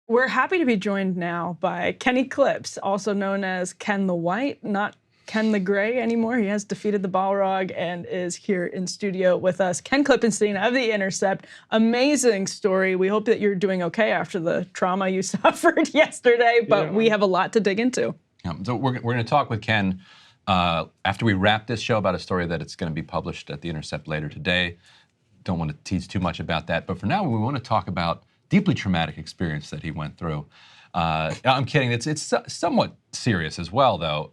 We're happy to be joined now by Kenny Clips, also known as Ken the White, not Ken the Gray anymore. He has defeated the Balrog and is here in studio with us. Ken Klippenstein of The Intercept. Amazing story. We hope that you're doing okay after the trauma you suffered yesterday, but we have a lot to dig into. Yeah, so we're going to talk with Ken after we wrap this show about a story that it's going to be published at The Intercept later today. Don't want to tease too much about that, but for now we want to talk about deeply traumatic experience that he went through. I'm kidding. It's somewhat serious as well, though.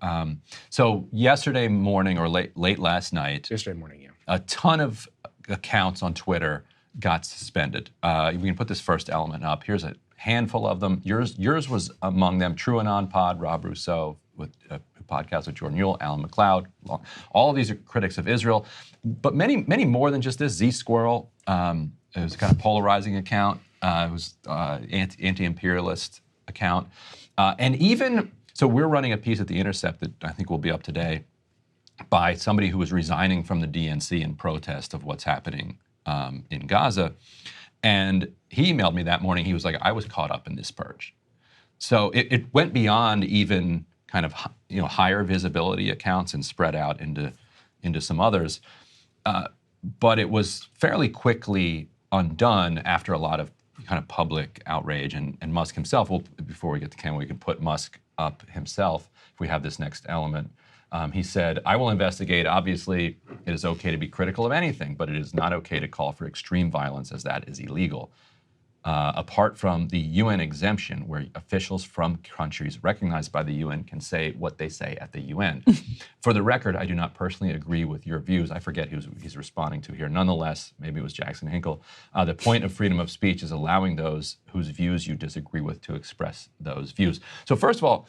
So yesterday morning or late last night. Yesterday morning, yeah. A ton of accounts on Twitter got suspended. We can put this first element up. Here's a handful of them. Yours was among them. True Anon Pod, Rob Rousseau with a podcast with Jordan Uhl, Alan McLeod. All of these are critics of Israel, but many more than just this. Z Squirrel. It was a kind of polarizing account. It was anti-imperialist account. And even, so we're running a piece at The Intercept that I think will be up today by somebody who was resigning from the DNC in protest of what's happening in Gaza. And he emailed me that morning. He was like, I was caught up in this purge. So it went beyond even kind of higher visibility accounts and spread out into some others. But it was fairly quickly undone after a lot of kind of public outrage, and Musk himself. Well, before we get to Ken, we can put Musk up himself if we have this next element. He said, I will investigate. Obviously, it is okay to be critical of anything, but it is not okay to call for extreme violence, as that is illegal. Apart from the UN exemption, where officials from countries recognized by the UN can say what they say at the UN. For the record, I do not personally agree with your views. I forget who he's responding to here. Nonetheless, maybe it was Jackson Hinkle. The point of freedom of speech is allowing those whose views you disagree with to express those views. So first of all,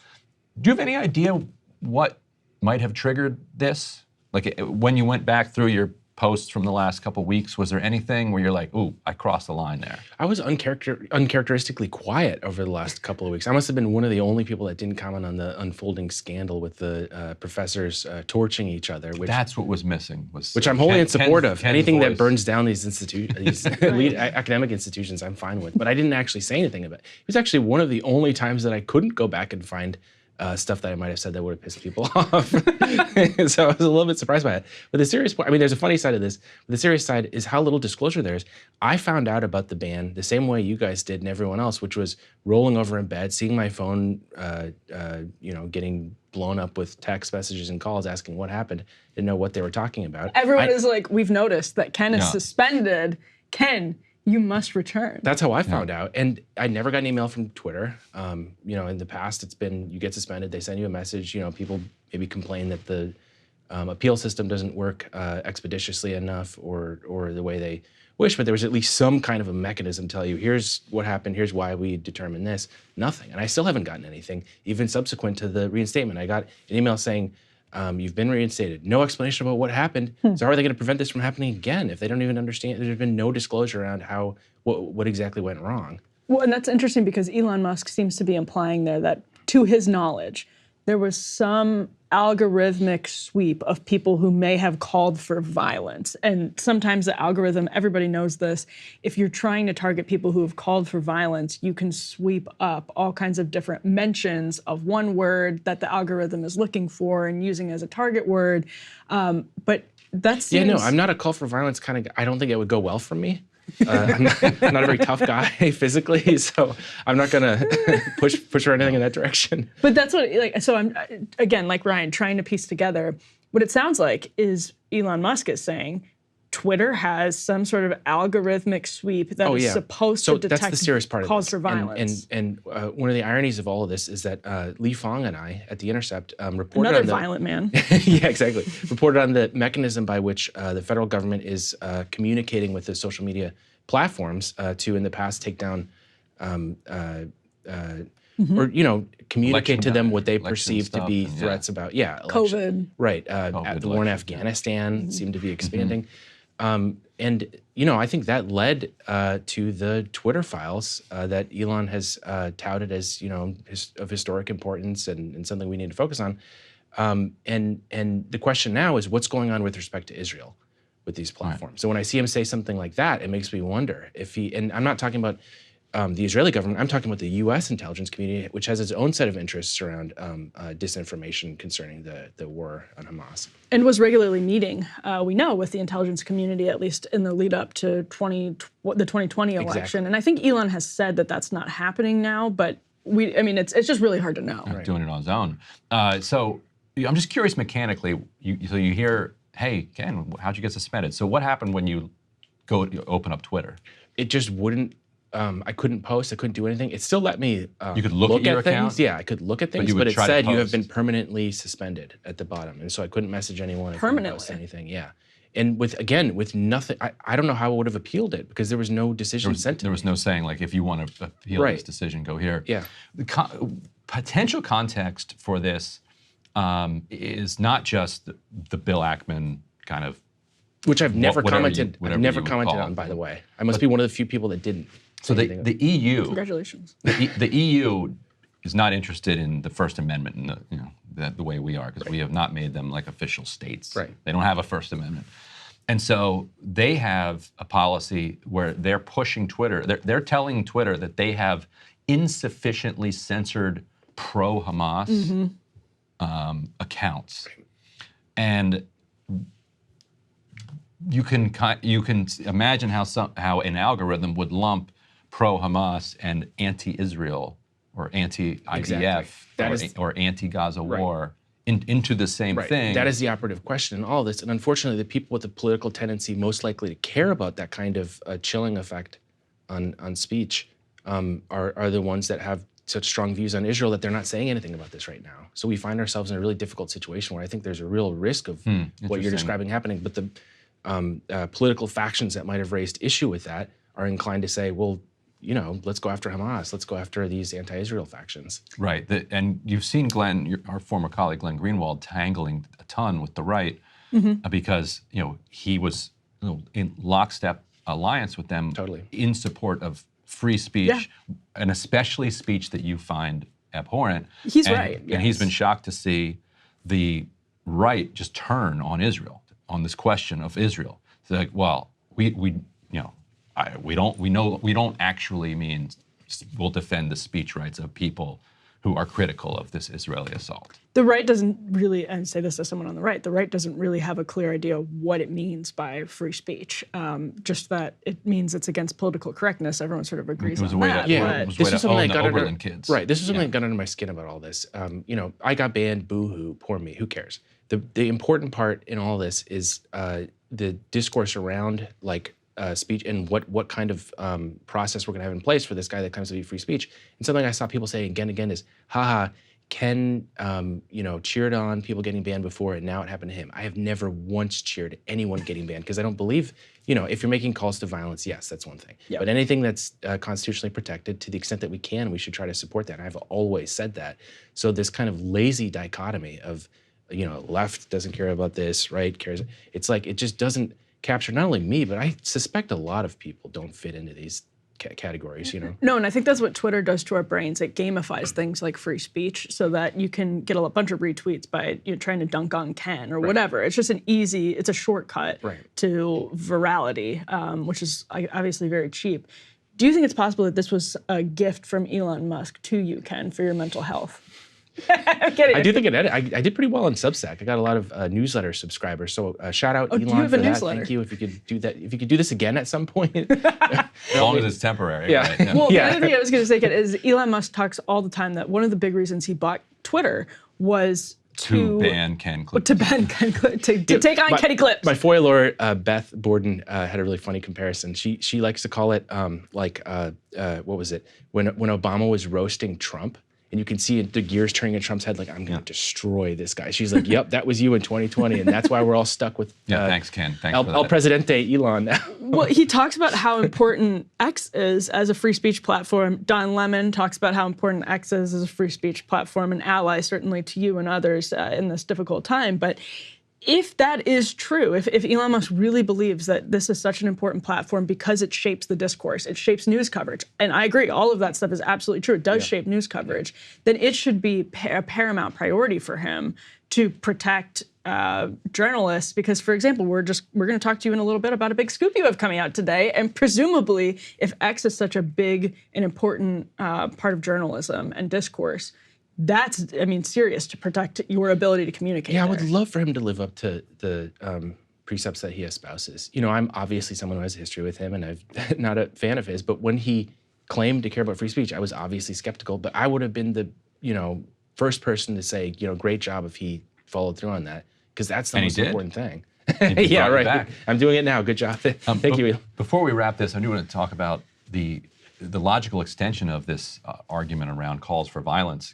do you have any idea what might have triggered this? Like when you went back through your posts from the last couple of weeks, was there anything where you're like, ooh, I crossed the line there? I was uncharacteristically quiet over the last couple of weeks. I must have been one of the only people that didn't comment on the unfolding scandal with the professors torching each other. That's what was missing. Which I'm wholly in support of. Anything voice. That burns down these elite academic institutions, I'm fine with. But I didn't actually say anything about it. It was actually one of the only times that I couldn't go back and find stuff that I might have said that would have pissed people off. So I was a little bit surprised by it. But the serious point, I mean, there's a funny side of this. But the serious side is how little disclosure there is. I found out about the ban the same way you guys did and everyone else, which was rolling over in bed, seeing my phone, getting blown up with text messages and calls asking what happened. Didn't know what they were talking about. Everyone is like, we've noticed that Ken is suspended. Ken, you must return. That's how I found out. And I never got an email from Twitter. In the past, it's been, you get suspended, they send you a message. People maybe complain that the appeal system doesn't work expeditiously enough or the way they wish, but there was at least some kind of a mechanism to tell you, here's what happened, here's why we determined this. Nothing. And I still haven't gotten anything, even subsequent to the reinstatement. I got an email saying, you've been reinstated. No explanation about what happened. So how are they going to prevent this from happening again if they don't even understand? There's been no disclosure around what exactly went wrong. Well, and that's interesting because Elon Musk seems to be implying there that, to his knowledge, there was some algorithmic sweep of people who may have called for violence. And sometimes the algorithm, everybody knows this, if you're trying to target people who have called for violence, you can sweep up all kinds of different mentions of one word that the algorithm is looking for and using as a target word. But that seems... Yeah, no, I'm not a call for violence kind of guy. I don't think it would go well for me. I'm not a very tough guy physically, so I'm not gonna push for anything in that direction. But that's what, so I'm, again, like Ryan, trying to piece together what it sounds like is Elon Musk is saying Twitter has some sort of algorithmic sweep that is supposed to detect that's the serious part of calls for violence. And one of the ironies of all of this is that Lee Fong and I at The Intercept reported Another on violent man. Yeah, exactly. Reported on the mechanism by which the federal government is communicating with the social media platforms to, in the past, take down or communicate to them what they perceive to be threats about COVID. Right. The war in Afghanistan seemed to be expanding. And I think that led to the Twitter files that Elon has touted as of historic importance and something we need to focus on. And the question now is what's going on with respect to Israel with these platforms. Right. So when I see him say something like that, it makes me wonder if and I'm not talking about the Israeli government. I'm talking about the U.S. intelligence community, which has its own set of interests around disinformation concerning the war on Hamas. And was regularly meeting, we know, with the intelligence community, at least in the lead up to the 2020 election. Exactly. And I think Elon has said that that's not happening now, but it's just really hard to know. Doing it on his own. So I'm just curious mechanically, so you hear, hey, Ken, how'd you get suspended? So what happened when you open up Twitter? It just wouldn't. I couldn't post. I couldn't do anything. It still let me. You could look at your things. account? Yeah, I could look at things, you would but it try to said you have post. been permanently suspended at the bottom, and so I couldn't message anyone. I couldn't post Permanently? anything. Yeah, and with nothing. I don't know how I would have appealed it because there was no decision sent to There me. was no saying, like, if you want to appeal this decision, go here. Yeah. The potential context for this is not just the Bill Ackman kind of, Which I've never whatever commented. you I've never would commented call on, it. by the way. I must be one of the few people that didn't. so the EU, Congratulations. the EU is not interested in the First Amendment in the way we are, because we have not made them like official states. Right. They don't have a First Amendment. And so they have a policy where they're pushing Twitter. They're telling Twitter that they have insufficiently censored pro-Hamas accounts. And you can imagine how an algorithm would lump pro-Hamas and anti-Israel or anti-IDF Exactly. or anti-Gaza war into the same thing. That is the operative question in all this. And unfortunately, the people with the political tendency most likely to care about that kind of chilling effect on speech are the ones that have such strong views on Israel that they're not saying anything about this right now. So we find ourselves in a really difficult situation where I think there's a real risk of what you're Interesting. describing happening. But the political factions that might have raised issue with that are inclined to say, well, let's go after Hamas. Let's go after these anti-Israel factions. Right. And you've seen Glenn, our former colleague Glenn Greenwald, tangling a ton with the right because he was in lockstep alliance with them Totally. in support of free speech, and especially speech that you find abhorrent. He's right, And he's yes. been shocked to see the right just turn on Israel, on this question of Israel. It's like, well, we don't actually mean we'll defend the speech rights of people who are critical of this Israeli assault. The right doesn't really, and say this as someone on the right doesn't really have a clear idea of what it means by free speech. Just that it means it's against political correctness. Everyone sort of agrees It was on a way that. to, but- it was a This way is to something own that the got under Oberlin kids. Right. This is something that got under my skin about all this. I got banned. Boo-hoo. Poor me. Who cares? The important part in all this is the discourse around speech and what kind of process we're going to have in place for this guy that claims to be free speech. And something I saw people say again and again is, haha, Ken, cheered on people getting banned before, and now it happened to him. I have never once cheered anyone getting banned because I don't believe, if you're making calls to violence, yes, that's one thing. Yep. But anything that's constitutionally protected, to the extent that we can, we should try to support that. And I've always said that. So this kind of lazy dichotomy of, left doesn't care about this, right cares. It's like it just doesn't capture not only me, but I suspect a lot of people don't fit into these categories, No, and I think that's what Twitter does to our brains. It gamifies things like free speech so that you can get a bunch of retweets by trying to dunk on Ken or whatever. It's just it's a shortcut to virality, which is obviously very cheap. Do you think it's possible that this was a gift from Elon Musk to you, Ken, for your mental health? I'm kidding. I do think I did pretty well on Substack. I got a lot of newsletter subscribers. So shout out Elon do you have for a that. newsletter? Thank you. If you could do that, if you could do this again at some point. As long as it's temporary. Yeah. Right? Well, Yeah. the other thing I was going to say, Ken, is Elon Musk talks all the time that one of the big reasons he bought Twitter was To ban Ken Clip. to take on Kenny Clips. My FOIA lawyer, Beth Borden, had a really funny comparison. She likes to call it what was it? When Obama was roasting Trump, and you can see the gears turning in Trump's head, like, I'm going to destroy this guy. She's like, yep, that was you in 2020, and that's why we're all stuck with Thanks, Ken. Thanks for El that. Presidente Elon now. Well, he talks about how important X is as a free speech platform. Don Lemon talks about how important X is as a free speech platform, an ally certainly to you and others in this difficult time. But if that is true, if Elon Musk really believes that this is such an important platform because it shapes the discourse, it shapes news coverage, and I agree, all of that stuff is absolutely true, it does shape news coverage, then it should be a paramount priority for him to protect journalists, because, for example, we're going to talk to you in a little bit about a big scoop you have coming out today, and presumably, if X is such a big and important part of journalism and discourse, that's, I mean, serious to protect your ability to communicate. Yeah, I there. would love for him to live up to the precepts that he espouses. You know, I'm obviously someone who has a history with him, and I'm not a fan of his, but when he claimed to care about free speech, I was obviously skeptical, but I would have been the, first person to say, great job if he followed through on that, because that's the most important thing. Yeah, right. Back. I'm doing it now. Good job. Thank you. Before we wrap this, I do want to talk about the logical extension of this argument around calls for violence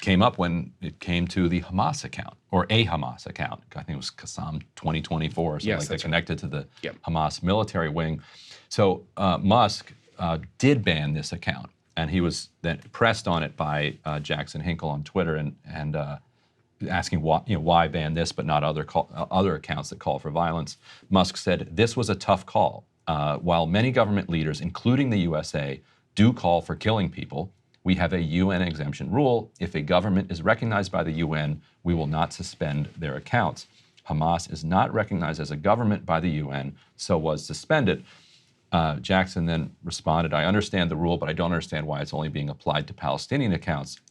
came up when it came to the Hamas account, or a Hamas account. I think it was Qassam 2024 or something like that, connected to the Hamas military wing. So Musk did ban this account, and he was then pressed on it by Jackson Hinkle on Twitter and asking why ban this but not other accounts that call for violence. Musk said, "This was a tough call. While many government leaders, including the USA, do call for killing people, we have a UN exemption rule. If a government is recognized by the UN, we will not suspend their accounts. Hamas is not recognized as a government by the UN, so was suspended." Jackson then responded, "I understand the rule, but I don't understand why it's only being applied to Palestinian accounts.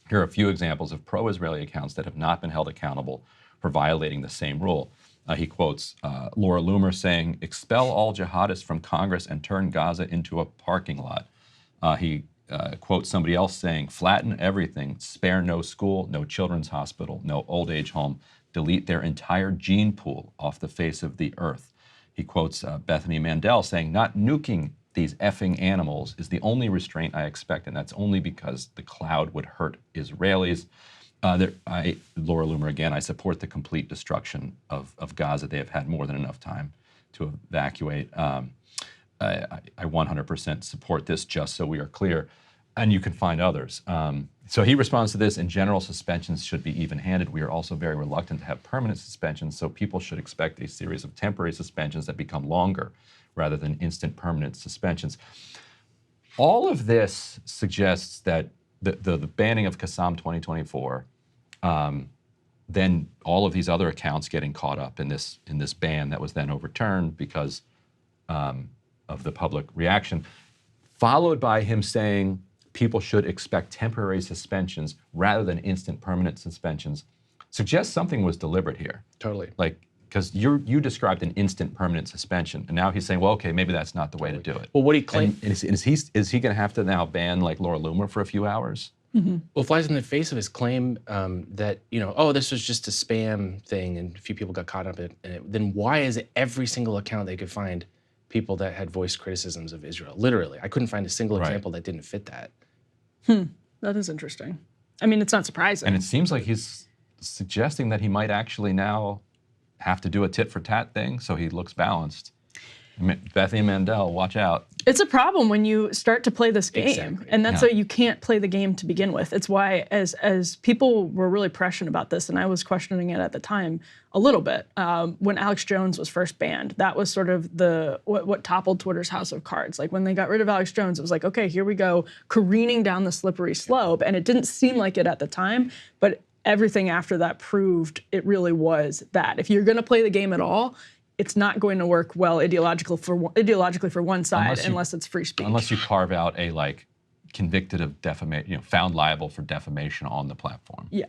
Here are a few examples of pro-Israeli accounts that have not been held accountable for violating the same rule." He quotes Laura Loomer saying, "Expel all jihadists from Congress and turn Gaza into a parking lot." He quotes somebody else saying, "Flatten everything, spare no school, no children's hospital, no old age home, delete their entire gene pool off the face of the earth." He quotes Bethany Mandel saying, "Not nuking these effing animals is the only restraint I expect, and that's only because the cloud would hurt Israelis." Laura Loomer again, "I support the complete destruction of Gaza. They have had more than enough time to evacuate. I 100% support this, just so we are clear." And you can find others. So he responds to this: "In general, suspensions should be even-handed. We are also very reluctant to have permanent suspensions, so people should expect a series of temporary suspensions that become longer rather than instant permanent suspensions." All of this suggests that the banning of Qassam 2024, then all of these other accounts getting caught up in this ban that was then overturned because of the public reaction, followed by him saying people should expect temporary suspensions rather than instant permanent suspensions, suggests something was deliberate here. Totally. Like, because you described an instant permanent suspension, and now he's saying, well, okay, maybe that's not the way to do it. Well, what he claimed is he going to have to now ban like Laura Loomer for a few hours? Mm-hmm. Well, it flies in the face of his claim that this was just a spam thing and a few people got caught up in it. Then why is it every single account they could find people that had voiced criticisms of Israel? Literally, I couldn't find a single example that didn't fit that. That is interesting. I mean, it's not surprising. And it seems like he's suggesting that he might actually now have to do a tit-for-tat thing, so he looks balanced. Bethany Mandel, watch out. It's a problem when you start to play this game. Exactly. And that's why you can't play the game to begin with. It's why, as people were really prescient about this, and I was questioning it at the time a little bit, when Alex Jones was first banned, that was sort of what toppled Twitter's house of cards. Like when they got rid of Alex Jones, it was like, okay, here we go, careening down the slippery slope. And it didn't seem like it at the time, but everything after that proved it really was that. If you're gonna play the game at all, it's not going to work well ideologically for one side unless it's free speech. Unless you carve out a convicted of defamation, found liable for defamation on the platform. Yeah.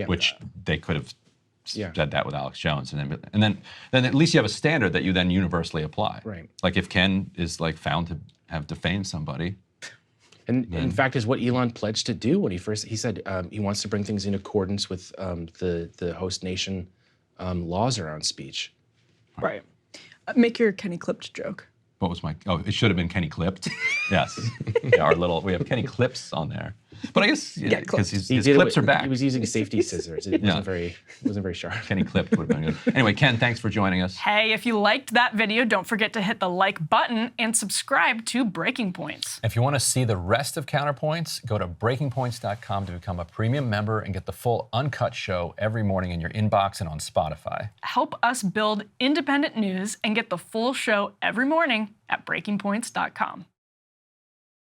Which they could have said that with Alex Jones, and then at least you have a standard that you then universally apply. Right. Like if Ken is found to have defamed somebody. And in fact, is what Elon pledged to do when he said he wants to bring things in accordance with the host nation laws around speech. Right. Make your Kenny Clipped joke. What was it should have been Kenny Clipped. Yes. We have Kenny Clips on there. But I guess, because his clips are back. He was using safety scissors. It wasn't very sharp. Kenny Clipped would have been good. Anyway, Ken, thanks for joining us. Hey, if you liked that video, don't forget to hit the like button and subscribe to Breaking Points. If you want to see the rest of Counterpoints, go to breakingpoints.com to become a premium member and get the full uncut show every morning in your inbox and on Spotify. Help us build independent news and get the full show every morning at breakingpoints.com.